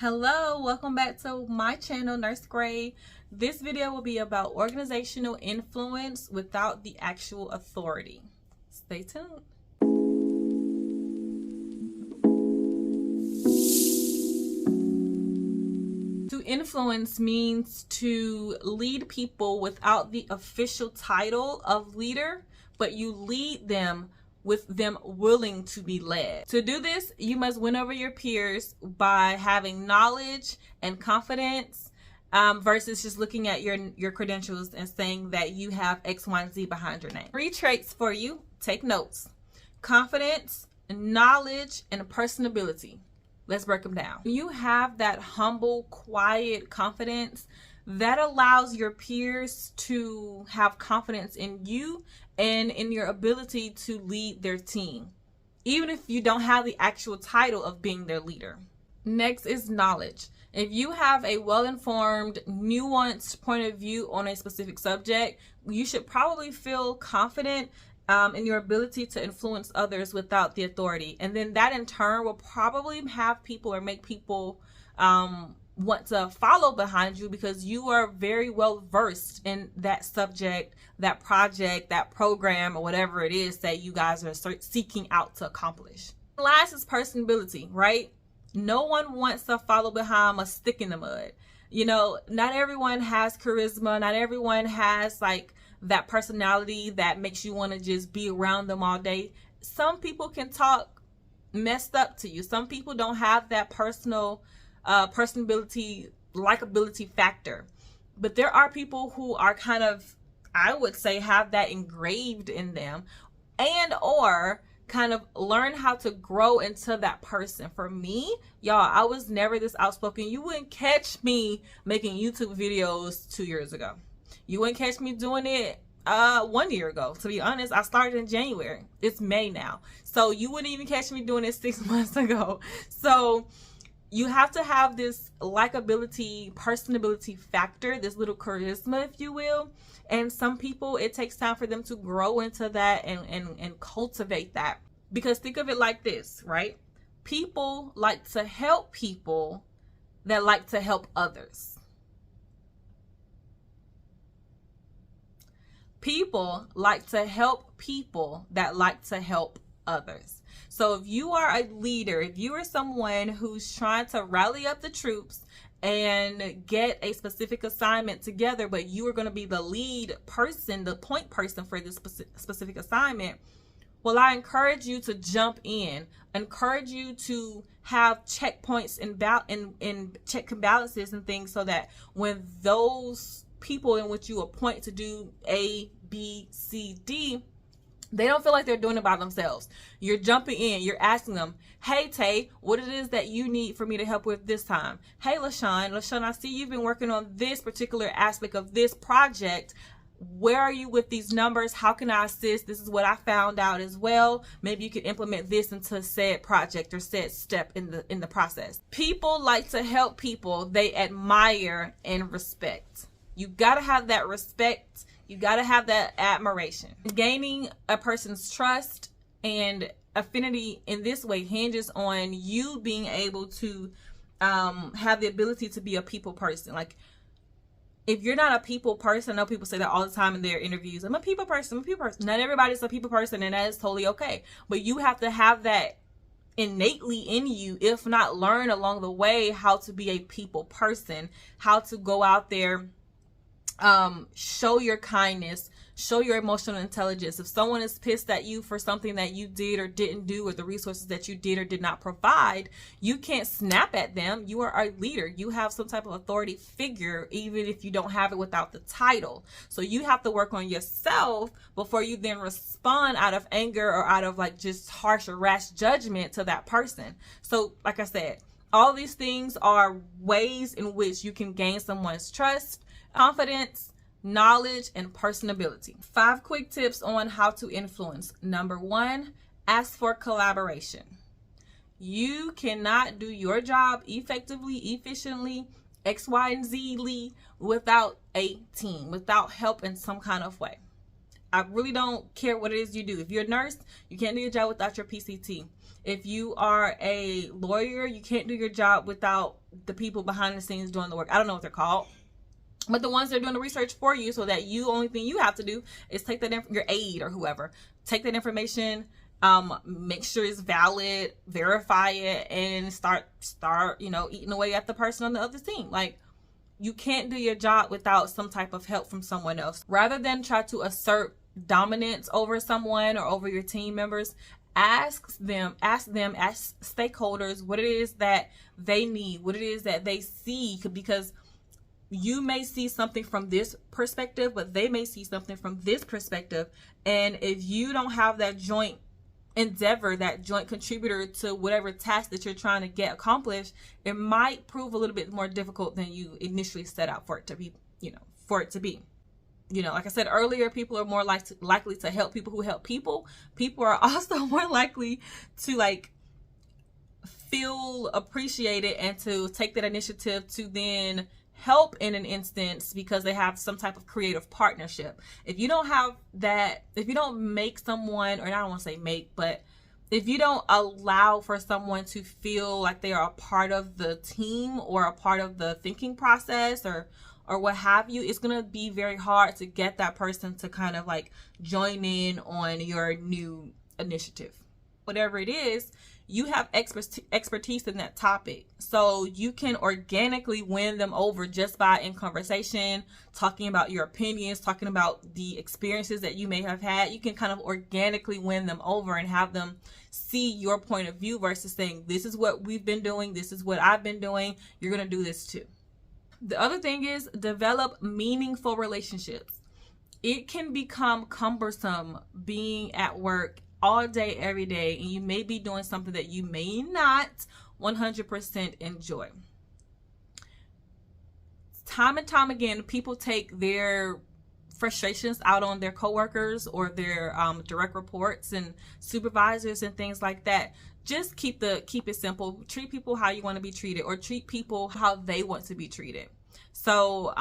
Hello, welcome back to my channel, Nurse Gray. This video will be about organizational influence without the actual authority. Stay tuned. To influence means to lead people without the official title of leader, but you lead them with them willing to be led. To do this, you must win over your peers by having knowledge and confidence versus just looking at your credentials and saying that you have X, Y, and Z behind your name. 3 traits for you. Take notes. Confidence, knowledge, and personability. Let's break them down. You have that humble, quiet confidence that allows your peers to have confidence in you and in your ability to lead their team, even if you don't have the actual title of being their leader. Next is knowledge. If you have a well-informed, nuanced point of view on a specific subject, you should probably feel confident in your ability to influence others without the authority. And then that in turn will probably have people or make people want to follow behind you because you are very well versed in that subject, that project, that program, or whatever it is that you guys are seeking out to accomplish. Last is personability, right? No one wants to follow behind a stick in the mud. You know, not everyone has charisma. Not everyone has like that personality that makes you want to just be around them all day. Some people can talk messed up to you. Some people don't have that personability, likability factor. But there are people who are kind of, I would say, have that engraved in them and or kind of learn how to grow into that person. For me, y'all, I was never this outspoken. You wouldn't catch me making YouTube videos 2 years ago. You wouldn't catch me doing it 1 year ago. To be honest, I started in January. It's May now. So you wouldn't even catch me doing it 6 months ago. So you have to have this likability, personability factor, this little charisma, if you will. And some people, it takes time for them to grow into that and cultivate that. Because think of it like this, right? People like to help people that like to help others. People like to help people that like to help others. So if you are a leader, if you are someone who's trying to rally up the troops and get a specific assignment together, but you are going to be the lead person, the point person for this specific assignment, well, I encourage you to jump in. I encourage you to have checkpoints and check and balances and things so that when those people in which you appoint to do A, B, C, D, they don't feel like they're doing it by themselves. You're jumping in. You're asking them, hey, Tay, what it is that you need for me to help with this time? Hey, LaShawn, I see you've been working on this particular aspect of this project. Where are you with these numbers? How can I assist? This is what I found out as well. Maybe you could implement this into said project or said step in the process. People like to help people they admire and respect. You got to have that respect. You got to have that admiration. Gaining a person's trust and affinity in this way hinges on you being able to have the ability to be a people person. Like, if you're not a people person, I know people say that all the time in their interviews. I'm a people person. Not everybody's a people person, and that is totally okay. But you have to have that innately in you, if not learn along the way how to be a people person, how to go out there, show your kindness, show your emotional intelligence. If someone is pissed at you for something that you did or didn't do, or the resources that you did or did not provide, you can't snap at them. You are a leader. You have some type of authority figure, even if you don't have it without the title. So you have to work on yourself before you then respond out of anger or out of like just harsh or rash judgment to that person. So like I said, all these things are ways in which you can gain someone's trust, confidence, knowledge, and personability. 5 quick tips on how to influence. Number 1, ask for collaboration. You cannot do your job effectively, efficiently, X, Y, and Z without a team, without help in some kind of way. I really don't care what it is you do. If you're a nurse, you can't do your job without your PCT. If you are a lawyer, you can't do your job without the people behind the scenes doing the work. I don't know what they're called, but the ones that are doing the research for you, so that only thing you have to do is take that your aide or whoever, take that information, make sure it's valid, verify it, and start eating away at the person on the other team. Like, you can't do your job without some type of help from someone else. Rather than try to assert dominance over someone or over your team members, ask them as stakeholders what it is that they need, what it is that they see, because you may see something from this perspective, but they may see something from this perspective. And if you don't have that joint endeavor, that joint contributor to whatever task that you're trying to get accomplished, it might prove a little bit more difficult than you initially set out for it to be, like I said earlier, people are more likely to help people who help people. People are also more likely to feel appreciated and to take that initiative to then help in an instance because they have some type of creative partnership. If you don't have that, if you don't make someone, or I don't want to say make, but if you don't allow for someone to feel like they are a part of the team or a part of the thinking process or what have you, it's going to be very hard to get that person to kind of join in on your new initiative. Whatever it is, you have expertise in that topic. So you can organically win them over just by in conversation, talking about your opinions, talking about the experiences that you may have had. You can kind of organically win them over and have them see your point of view versus saying, this is what we've been doing, this is what I've been doing, you're going to do this too. The other thing is develop meaningful relationships. It can become cumbersome being at work all day, every day, and you may be doing something that you may not 100% enjoy. Time and time again, people take their frustrations out on their coworkers or their direct reports and supervisors and things like that. Just keep it simple. Treat people how you want to be treated, or treat people how they want to be treated. So,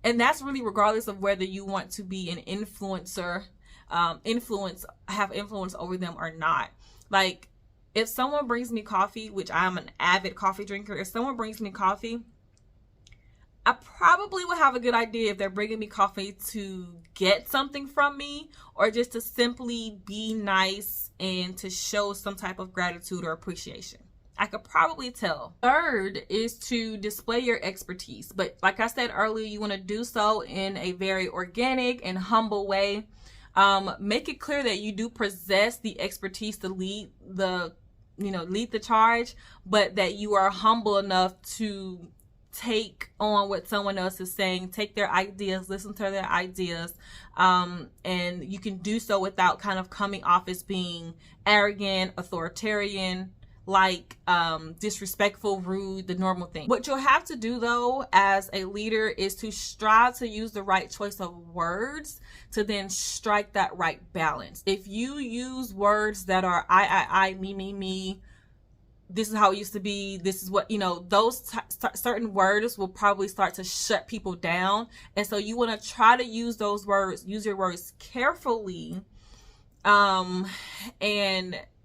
and that's really regardless of whether you want to be an influencer, have influence over them or not. Like, if someone brings me coffee, which I'm an avid coffee drinker, if someone brings me coffee, I probably would have a good idea if they're bringing me coffee to get something from me or just to simply be nice and to show some type of gratitude or appreciation. I could probably tell. Third is to display your expertise. But like I said earlier, you want to do so in a very organic and humble way. Make it clear that you do possess the expertise to lead the charge, but that you are humble enough to take on what someone else is saying, take their ideas, listen to their ideas, and you can do so without kind of coming off as being arrogant, authoritarian, disrespectful, rude, the normal thing. What you'll have to do though as a leader is to strive to use the right choice of words to then strike that right balance. If you use words that are I, me, this is how it used to be, this is what, those certain words will probably start to shut people down. And so you want to try to use your words carefully, and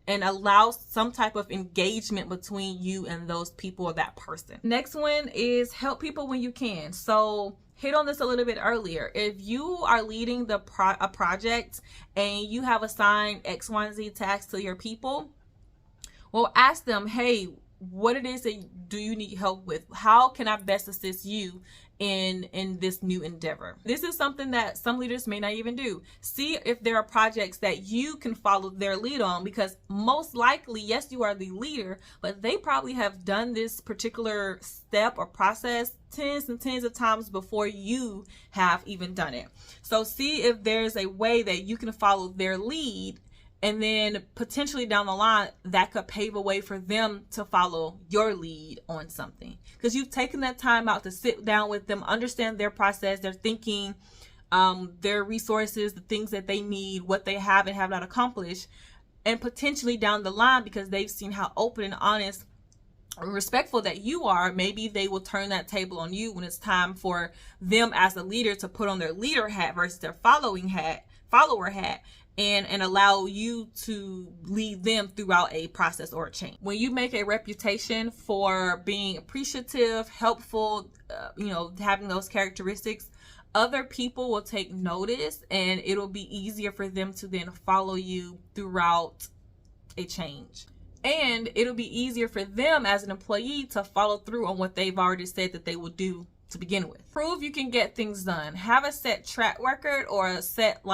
allow some type of engagement between you and those people or that person. Next one is help people when you can. So hit on this a little bit earlier. If you are leading a project and you have assigned X, Y, and Z tasks to your people, well, ask them, hey, what it is that do you need help with? How can I best assist you in this new endeavor? This is something that some leaders may not even do. See if there are projects that you can follow their lead on, because most likely, yes, you are the leader, but they probably have done this particular step or process tens and tens of times before you have even done it. So see if there's a way that you can follow their lead, and then potentially down the line, that could pave a way for them to follow your lead on something. Because you've taken that time out to sit down with them, understand their process, their thinking, their resources, the things that they need, what they have and have not accomplished. And potentially down the line, because they've seen how open and honest and respectful that you are, maybe they will turn that table on you when it's time for them as a leader to put on their leader hat versus their follower hat, and allow you to lead them throughout a process or a change. When you make a reputation for being appreciative, helpful, having those characteristics, other people will take notice, and it'll be easier for them to then follow you throughout a change. And it'll be easier for them as an employee to follow through on what they've already said that they will do to begin with. Prove you can get things done. Have a set track record or a set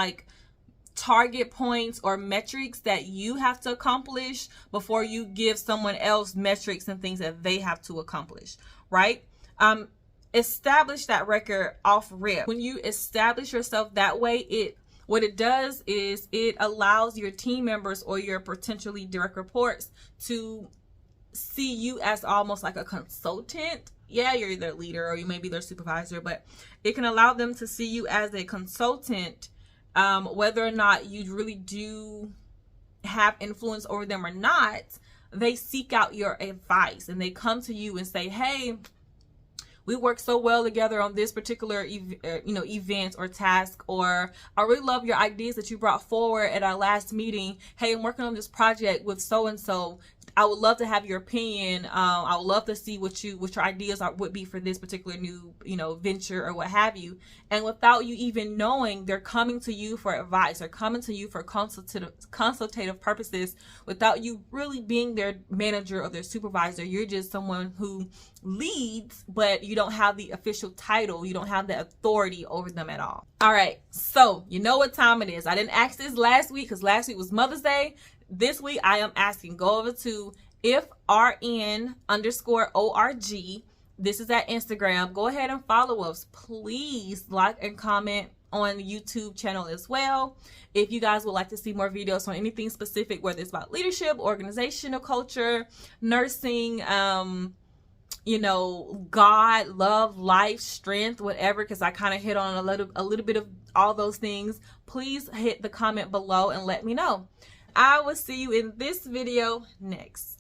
target points or metrics that you have to accomplish before you give someone else metrics and things that they have to accomplish, right? Establish that record off rip. When you establish yourself that way, what it does is it allows your team members or your potentially direct reports to see you as almost like a consultant. Yeah, you're their leader or you may be their supervisor, but it can allow them to see you as a consultant, whether or not you really do have influence over them or not. They seek out your advice and they come to you and say, hey, we work so well together on this particular event or task, or I really love your ideas that you brought forward at our last meeting. Hey, I'm working on this project with so-and-so. I would love to have your opinion. I would love to see what your ideas would be for this particular new, venture or what have you. And without you even knowing, they're coming to you for advice. They're coming to you for consultative purposes without you really being their manager or their supervisor. You're just someone who leads, but you don't have the official title. You don't have the authority over them at all. All right. So you know what time it is. I didn't ask this last week because last week was Mother's Day. This week I am asking, go over to ifrn_org. This is at Instagram. Go ahead and follow us. Please like and comment on the YouTube channel as well. If you guys would like to see more videos on anything specific, whether it's about leadership, organizational culture, nursing, God, love, life, strength, whatever, because I kind of hit on a little bit of all those things, please hit the comment below and let me know. I will see you in this video next.